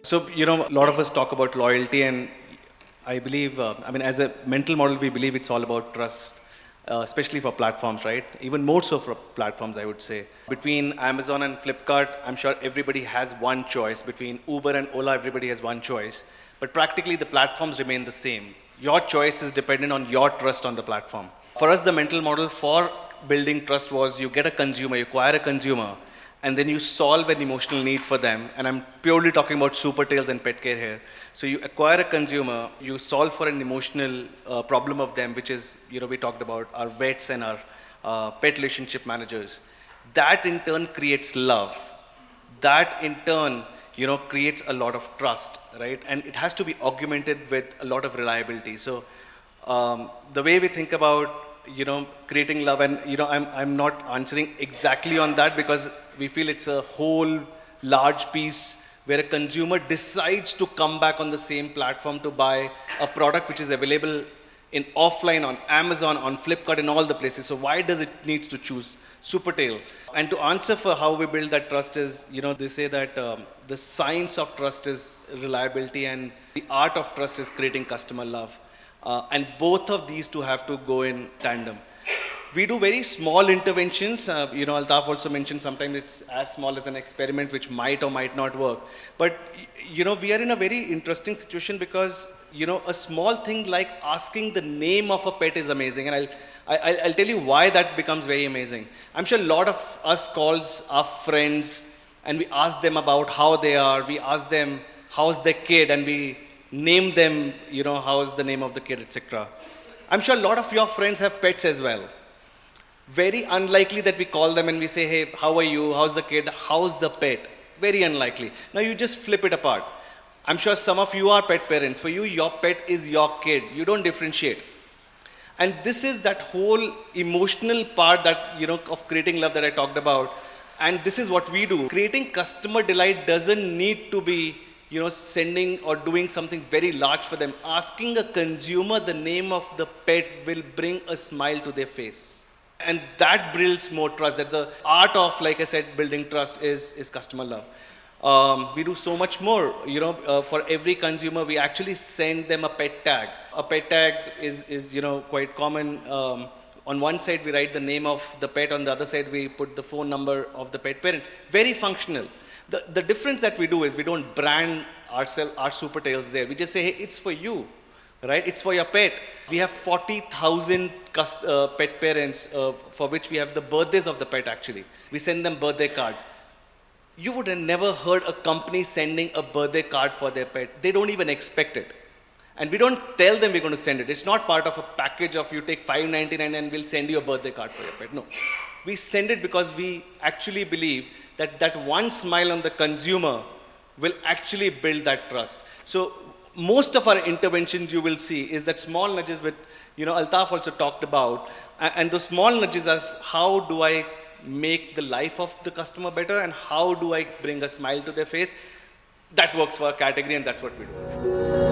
So, a lot of us talk about loyalty, and I believe, as a mental model, we believe it's all about trust, especially for platforms, right? Even more so for platforms, I would say. Between Amazon and Flipkart, I'm sure everybody has one choice. Between Uber and Ola, everybody has one choice. But practically, the platforms remain the same. Your choice is dependent on your trust on the platform. For us, the mental model for building trust was you get a consumer, you acquire a consumer, and then you solve an emotional need for them. And I'm purely talking about Supertails and pet care here. So you acquire a consumer, you solve for an emotional problem of them, which is, we talked about our vets and our pet relationship managers. That in turn creates love. That in turn, creates a lot of trust, right? And it has to be augmented with a lot of reliability. So the way we think about creating love, and I'm not answering exactly on that because we feel it's a whole large piece where a consumer decides to come back on the same platform to buy a product which is available in offline on Amazon, on Flipkart, in all the places. So why does it needs to choose Supertail? And to answer for how we build that trust is, they say that the science of trust is reliability and the art of trust is creating customer love. And both of these two have to go in tandem. We do very small interventions. Altaf also mentioned sometimes it's as small as an experiment which might or might not work. But, we are in a very interesting situation because, a small thing like asking the name of a pet is amazing. And I'll tell you why that becomes very amazing. I'm sure a lot of us calls our friends and we ask them about how they are. We ask them, how's their kid? And we name them, how's the name of the kid, etc. I'm sure a lot of your friends have pets as well. Very unlikely that we call them and we say, hey, how are you? How's the kid? How's the pet? Very unlikely. Now you just flip it apart. I'm sure some of you are pet parents. For you, your pet is your kid. You don't differentiate. And this is that whole emotional part that, of creating love that I talked about. And this is what we do. Creating customer delight doesn't need to be sending or doing something very large for them. Asking a consumer the name of the pet will bring a smile to their face. And that builds more trust. That the art of, like I said, building trust is customer love. We do so much more. For every consumer, we actually send them a pet tag. A pet tag is quite common. On one side, we write the name of the pet. On the other side, we put the phone number of the pet parent. Very functional. The difference that we do is we don't brand ourselves, our Supertails there. We just say, hey, it's for you, right? It's for your pet. We have 40,000 pet parents for which we have the birthdays of the pet actually. We send them birthday cards. You would have never heard a company sending a birthday card for their pet. They don't even expect it. And we don't tell them we're going to send it. It's not part of a package of you take $5.99 and we'll send you a birthday card for your pet. No. We send it because we actually believe that one smile on the consumer will actually build that trust. So most of our interventions you will see is that small nudges with, Altaf also talked about, and those small nudges as how do I make the life of the customer better and how do I bring a smile to their face. That works for our category and that's what we do.